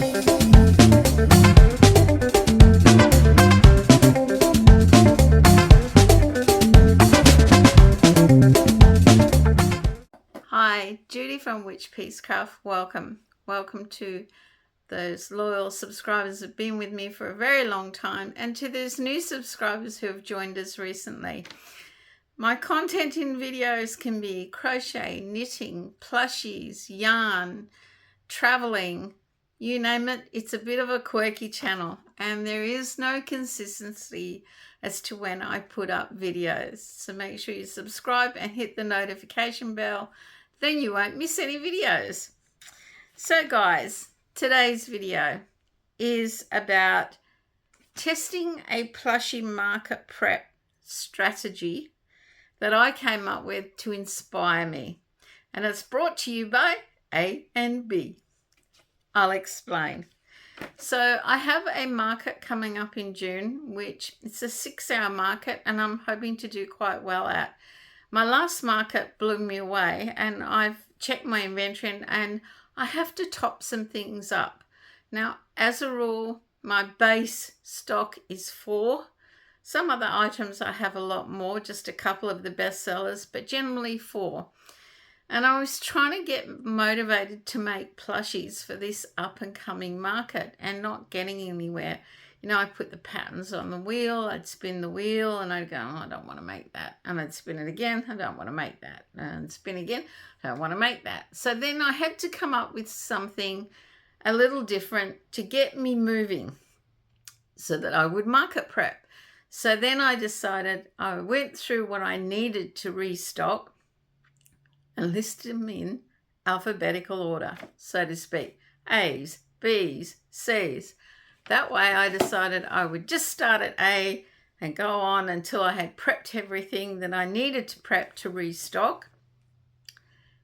Hi, Judy from Witchpeace Craft. Welcome to those loyal subscribers who have been with me for a very long time, and to those new subscribers who have joined us recently. My content in videos can be crochet, knitting, plushies, yarn, traveling, you name it. It's a bit of a quirky channel, and there is no consistency as to when I put up videos. So make sure you subscribe and hit the notification bell, then you won't miss any videos. So guys, today's video is about testing a plushie market prep strategy that I came up with to inspire me. And it's brought to you by A and B. I'll explain. So I have a market coming up in June, which it's a 6-hour market, and I'm hoping to do quite well at. My last market blew me away, and I've checked my inventory and I have to top some things up. Now, as a rule, my base stock is 4. Some other items I have a lot more, just a couple of the best sellers, but generally 4. And I was trying to get motivated to make plushies for this up and coming market and not getting anywhere. You know, I put the patterns on the wheel, I'd spin the wheel and I'd go, oh, I don't want to make that. And I'd spin it again, I don't want to make that. And spin again, I don't want to make that. So then I had to come up with something a little different to get me moving so that I would market prep. So then I decided, I went through what I needed to restock and listed them in alphabetical order, so to speak. A's, B's, C's. That way I decided I would just start at A and go on until I had prepped everything that I needed to prep to restock.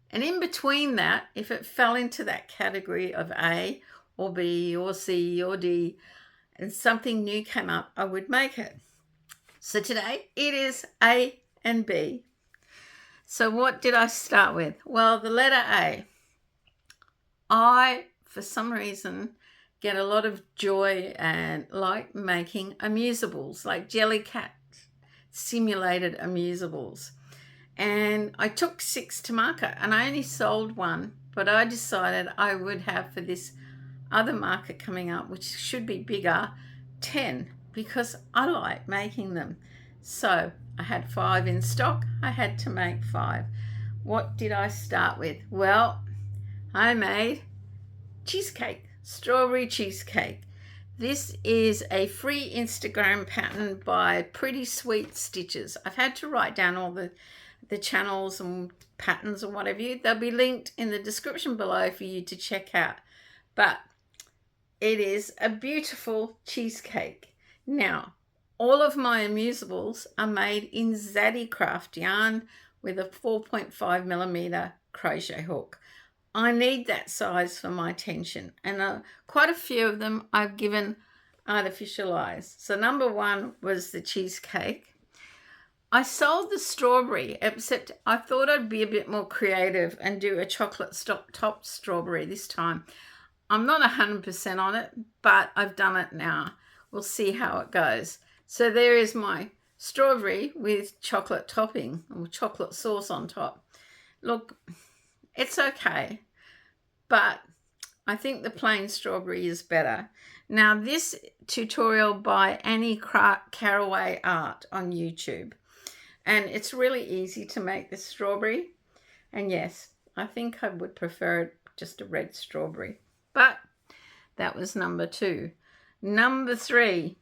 And in between that, if it fell into that category of A or B or C or D and something new came up, I would make it. So today it is A and B. So what did I start with? Well, the letter A. I, for some reason, get a lot of joy and like making amusables, like Jellycat simulated amusables. And I took 6 to market and I only sold 1, but I decided I would have for this other market coming up, which should be bigger, 10, because I like making them. So I had 5 in stock. I had to make 5. What did I start with? Well, I made cheesecake. Strawberry cheesecake. This is a free Instagram pattern by Pretty Sweet Stitches. I've had to write down all the channels and patterns and whatever. They'll be linked in the description below for you to check out. But it is a beautiful cheesecake. Now, all of my amusables are made in Zaddy Craft yarn with a 4.5mm crochet hook. I need that size for my tension, and quite a few of them I've given artificial eyes. So number 1 was the cheesecake. I sold the strawberry, except I thought I'd be a bit more creative and do a chocolate top strawberry this time. I'm not 100% on it, but I've done it now. We'll see how it goes. So there is my strawberry with chocolate topping or chocolate sauce on top. Look, it's okay, but I think the plain strawberry is better. Now, this tutorial by Annie Caraway Art on YouTube, and it's really easy to make the strawberry. And yes, I think I would prefer just a red strawberry, but that was number 2. Number 3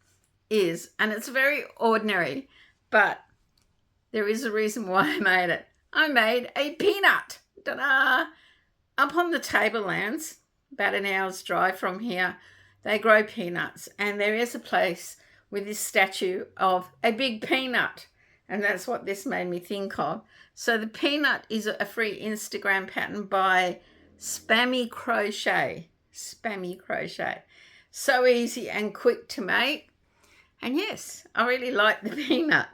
is, and it's very ordinary, but there is a reason why I made it. I made a peanut. Ta-da! Up on the tablelands, about an hour's drive from here, they grow peanuts, and there is a place with this statue of a big peanut, and that's what this made me think of. So the peanut is a free Instagram pattern by Spammy Crochet. Spammy Crochet. So easy and quick to make. And yes, I really like the peanut.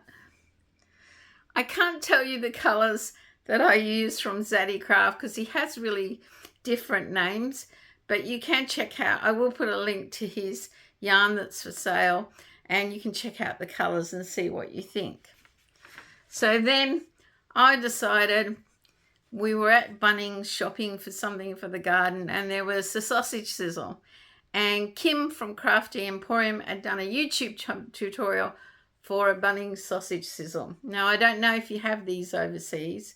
I can't tell you the colours that I use from Zaddy Craft because he has really different names, But you can check out, I will put a link to his yarn that's for sale, and you can check out the colours and see what you think. So then I decided, we were at Bunnings shopping for something for the garden, and there was the sausage sizzle. And Kim from Crafty Emporium had done a YouTube tutorial for a Bunnings sausage sizzle. Now, I don't know if you have these overseas,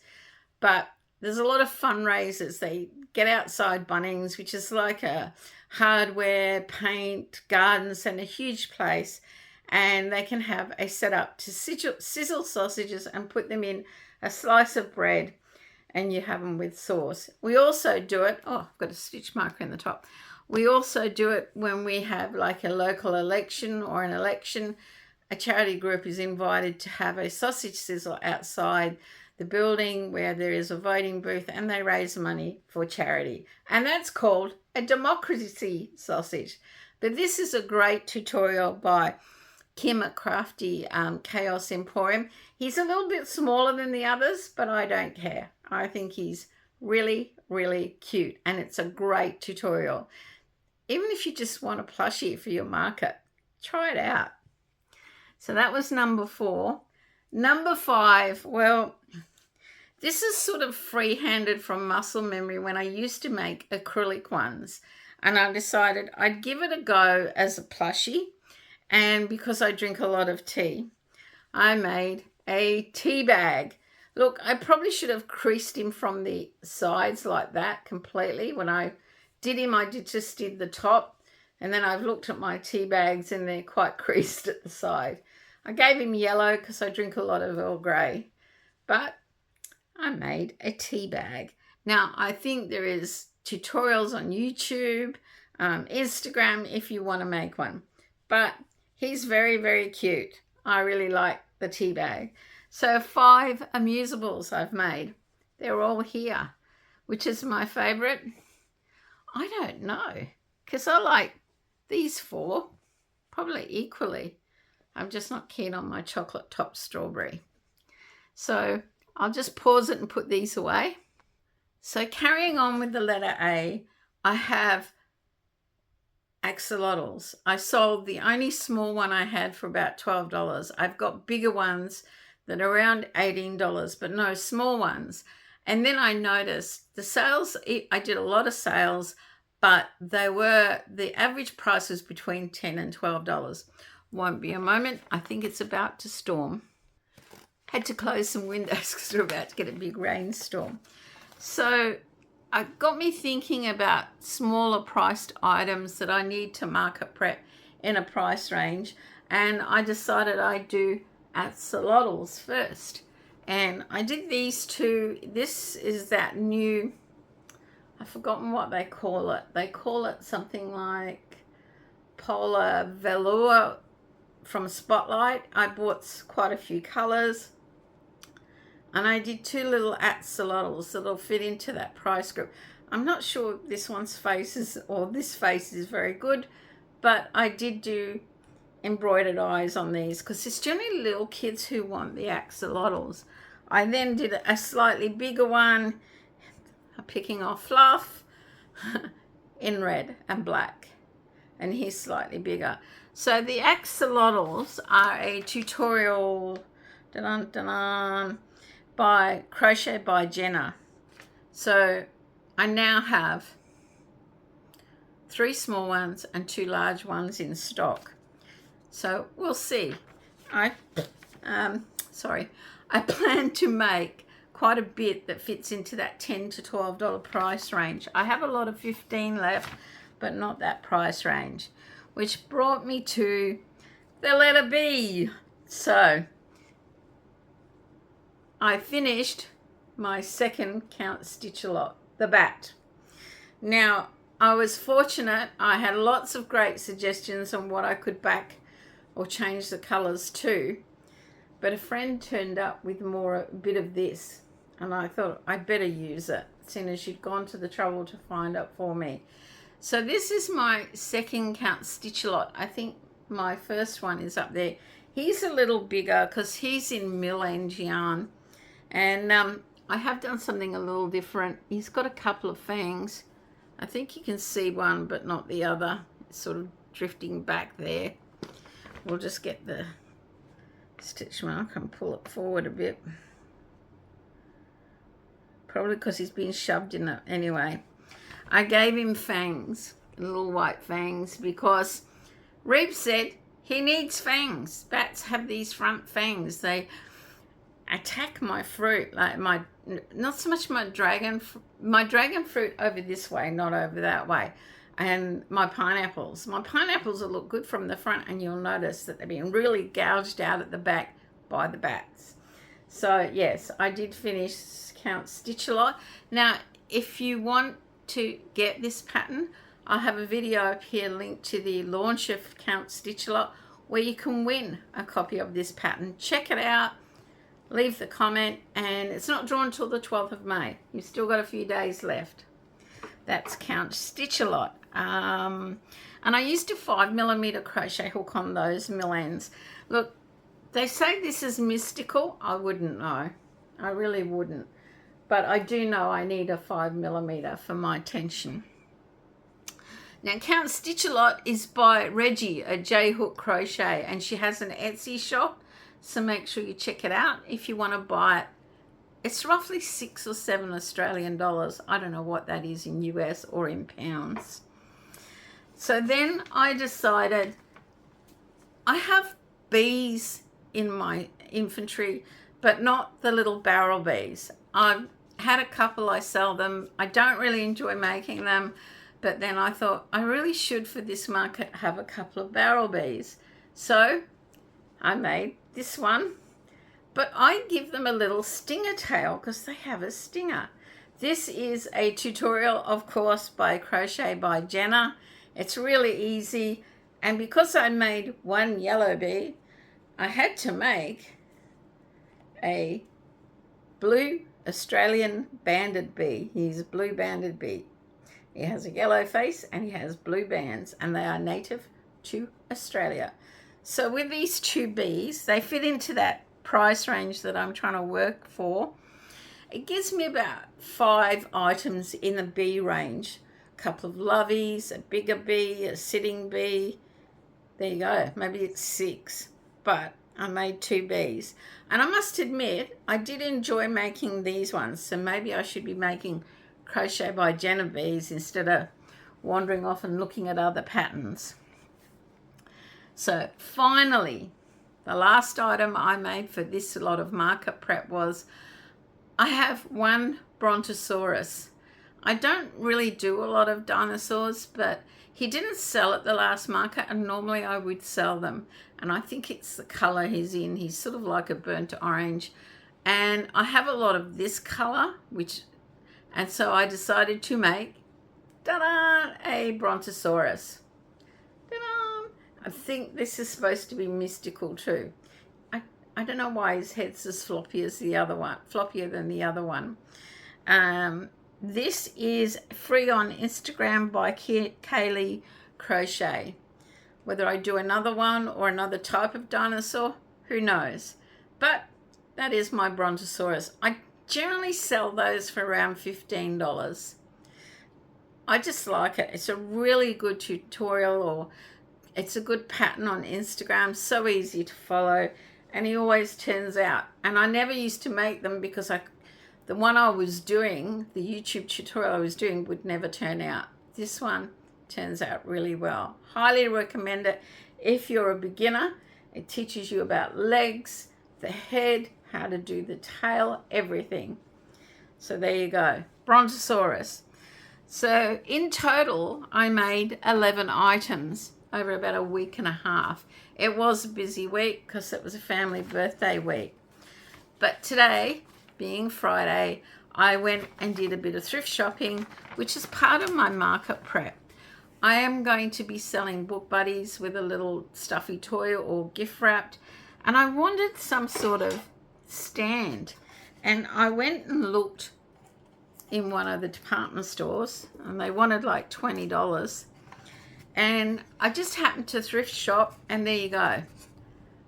but there's a lot of fundraisers. They get outside Bunnings, which is like a hardware, paint, garden centre, huge place, and they can have a setup to sizzle sausages and put them in a slice of bread, and you have them with sauce. We also do it, oh, I've got a stitch marker in the top. We also do it when we have like a local election or an election. A charity group is invited to have a sausage sizzle outside the building where there is a voting booth, and they raise money for charity. And that's called a democracy sausage. But this is a great tutorial by Kim at Crafty Chaos Emporium. He's a little bit smaller than the others, but I don't care. I think he's really, really cute, and it's a great tutorial. Even if you just want a plushie for your market, try it out. So that was number 4. Number 5, well, this is sort of free-handed from muscle memory when I used to make acrylic ones, and I decided I'd give it a go as a plushie. And because I drink a lot of tea, I made a tea bag. Look, I probably should have creased him from the sides like that completely. When I did him, I just did the top, and then I've looked at my tea bags and they're quite creased at the side. I gave him yellow because I drink a lot of Earl Grey, but I made a tea bag. Now, I think there is tutorials on YouTube, Instagram if you want to make one, but he's very, very cute. I really like the tea bag. So 5 amusables I've made. They're all here. Which is my favourite? I don't know, because I like these 4 probably equally. I'm just not keen on my chocolate top strawberry. So I'll just pause it and put these away. So carrying on with the letter A, I have axolotls. I sold the only small one I had for about $12. I've got bigger ones that are around $18, but no small ones. And then I noticed the sales, I did a lot of sales, but the average price was between $10 and $12. Won't be a moment. I think it's about to storm. Had to close some windows because we're about to get a big rainstorm. So it got me thinking about smaller priced items that I need to market prep in a price range. And I decided I'd do axolotls first. And I did these 2. This is that new, I've forgotten what they call it. They call it something like Polar Velour from Spotlight. I bought quite a few colours. And I did 2 little axolotls that'll fit into that price group. I'm not sure this one's face is, or this face is very good, but I did do embroidered eyes on these because it's generally little kids who want the axolotls. I then did a slightly bigger one, picking off fluff, in red and black. And he's slightly bigger. So the axolotls are a tutorial by Crochet by Jenna. So I now have 3 small ones and 2 large ones in stock. So we'll see. I plan to make quite a bit that fits into that $10 to $12 price range. I have a lot of $15 left, but not that price range, which brought me to the letter B. So I finished my second Count Stitch-A-Lot, the bat. Now, I was fortunate. I had lots of great suggestions on what I could back or change the colours to, but a friend turned up with a bit of this, and I thought I'd better use it, seeing as she'd gone to the trouble to find it for me. So this is my second Count Stitch-A-Lot. I think my first one is up there. He's a little bigger because he's in mill-end yarn, and I have done something a little different. He's got a couple of fangs I think you can see one but not the other. It's sort of drifting back there. We'll just get the stitch mark and pull it forward a bit. Probably because he's been shoved in it. Anyway, I gave him fangs, little white fangs, because Reeb said he needs fangs. Bats have these front fangs. They attack my fruit, like not so much my dragon fruit over this way, not over that way, and my pineapples. My pineapples will look good from the front, and you'll notice that they're being really gouged out at the back by the bats. So yes, I did finish Count Stitch-A-Lot. Now, if you want to get this pattern, I have a video up here linked to the launch of Count Stitch-A-Lot where you can win a copy of this pattern. Check it out. Leave the comment, and it's not drawn till the 12th of May. You've still got a few days left. That's Count Stitch-A-Lot. And I used a 5mm crochet hook on those mill ends. Look, they say this is mystical. I wouldn't know. I really wouldn't. But I do know I need a 5mm for my tension. Now, Count Stitch-A-Lot is by Reggie, a J-Hook Crochet, and she has an Etsy shop. So make sure you check it out if you want to buy it. It's roughly $6 or $7 Australian dollars. I don't know what that is in US or in pounds. So then I decided I have bees in my inventory, but not the little barrel bees. I've had a couple, I sell them. I don't really enjoy making them, but then I thought I really should for this market have a couple of barrel bees. So I made this one, but I give them a little stinger tail because they have a stinger. This is a tutorial, of course, by Crochet by Jenna. It's really easy, and because I made one yellow bee, I had to make a blue Australian banded bee. He's a blue banded bee. He has a yellow face and he has blue bands, and they are native to Australia. So with these two bees, they fit into that price range that I'm trying to work for. It gives me about 5 items in the bee range. A couple of loveys, a bigger bee, a sitting bee. There you go. Maybe it's 6, but I made 2 bees. And I must admit, I did enjoy making these ones. So maybe I should be making Crochet by Jenna bees instead of wandering off and looking at other patterns. So finally, the last item I made for this lot of market prep was I have one Brontosaurus. I don't really do a lot of dinosaurs, but he didn't sell at the last market, and normally I would sell them. And I think it's the color he's in. He's sort of like a burnt orange. And I have a lot of this color, and so I decided to make, ta-da, a Brontosaurus. I think this is supposed to be mystical too. I don't know why his head's as floppy as the other one, floppier than the other one. This is free on Instagram by Kaylee Crochet. Whether I do another one or another type of dinosaur, who knows? But that is my Brontosaurus. I generally sell those for around $15. I just like it. It's a really good tutorial, or it's a good pattern on Instagram, so easy to follow, and he always turns out. And I never used to make them because the one I was doing, the YouTube tutorial I was doing, would never turn out. This one turns out really well. Highly recommend it if you're a beginner. It teaches you about legs, the head, how to do the tail, everything. So there you go, Brontosaurus. So in total, I made 11 items over about a week and a half. It was a busy week because it was a family birthday week. But today, being Friday, I went and did a bit of thrift shopping, which is part of my market prep. I am going to be selling book buddies with a little stuffy toy or gift wrapped, and I wanted some sort of stand. And I went and looked in one of the department stores, and they wanted like $20. And I just happened to thrift shop, and there you go.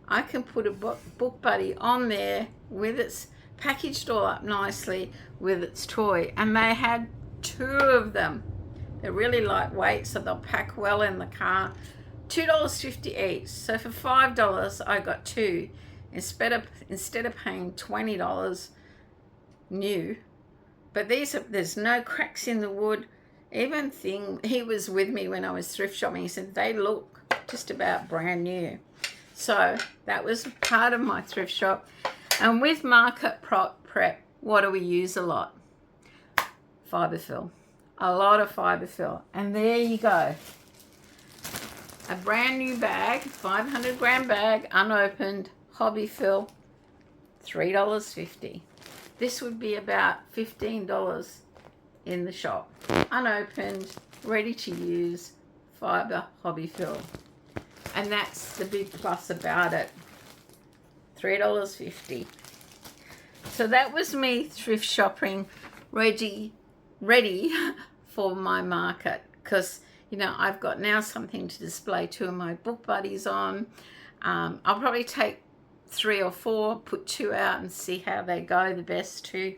I can put a book buddy on there with its packaged all up nicely with its toy. And they had 2 of them. They're really lightweight, so they'll pack well in the car. $2.50 each. So for $5, I got two instead of paying $20 new. But there's no cracks in the wood. Even he was with me when I was thrift shopping. He said they look just about brand new. So that was part of my thrift shop. And with market prep, what do we use a lot? Fiber fill. A lot of fiber fill. And there you go. A brand new bag, 500 gram bag, unopened, hobby fill, $3.50. This would be about $15 in the shop. Unopened, ready to use, fiber hobby fill. And that's the big plus about it. $3.50. So that was me thrift shopping, ready for my market, because you know I've got now something to display two of my book buddies on. I'll probably take 3 or 4, put 2 out and see how they go, the best 2.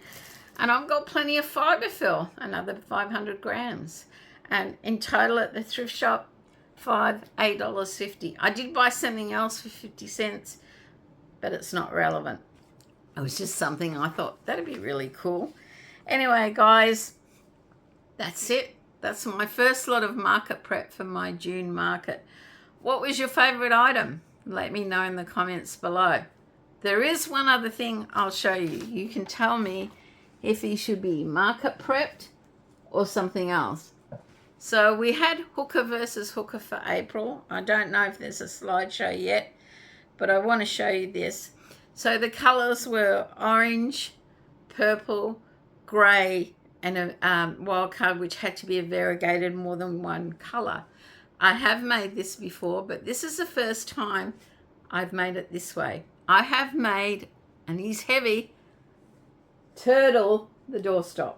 And I've got plenty of fiber fill, another 500 grams. And in total at the thrift shop, $8.50. I did buy something else for 50 cents, but it's not relevant. It was just something I thought that'd be really cool. Anyway, guys, that's it. That's my first lot of market prep for my June market. What was your favorite item? Let me know in the comments below. There is one other thing I'll show you. You can tell me if he should be market prepped or something else. So we had hooker versus hooker for April. I don't know if there's a slideshow yet, but I want to show you this. So the colors were orange, purple, grey, and a wild card, which had to be a variegated more than one color. I have made this before, but this is the first time I've made it this way. I have made, and he's heavy, Turtle the doorstop.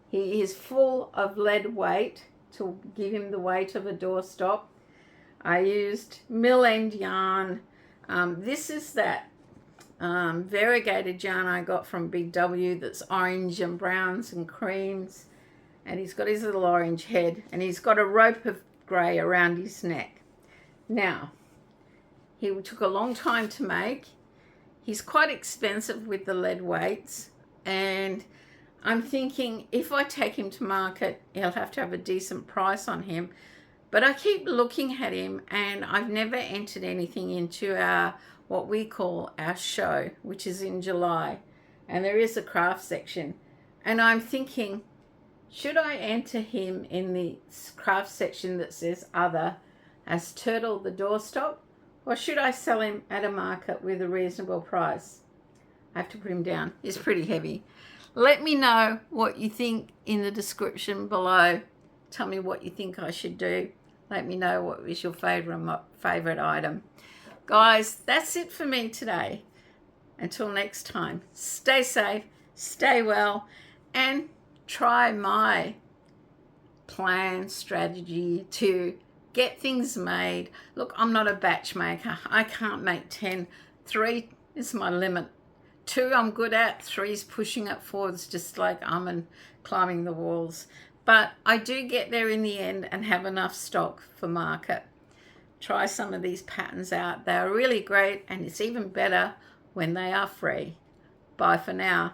He is full of lead weight to give him the weight of a doorstop. I used mill end yarn. This is that variegated yarn I got from Big W that's orange and browns and creams. And he's got his little orange head, and he's got a rope of grey around his neck. Now, he took a long time to make. He's quite expensive with the lead weights, and I'm thinking if I take him to market, he'll have to have a decent price on him. But I keep looking at him, and I've never entered anything into our, what we call our show, which is in July. And there is a craft section. And I'm thinking, should I enter him in the craft section that says other as Turtle the doorstop? Or should I sell him at a market with a reasonable price? I have to put him down. He's pretty heavy. Let me know what you think in the description below. Tell me what you think I should do. Let me know what was your favorite item. Guys, that's it for me today. Until next time, stay safe, stay well, and try my plan, strategy to get things made. Look, I'm not a batch maker. I can't make 10. 3 is my limit. 2 I'm good at. 3's pushing it forwards just like I'm climbing the walls. But I do get there in the end and have enough stock for market. Try some of these patterns out. They are really great, and it's even better when they are free. Bye for now.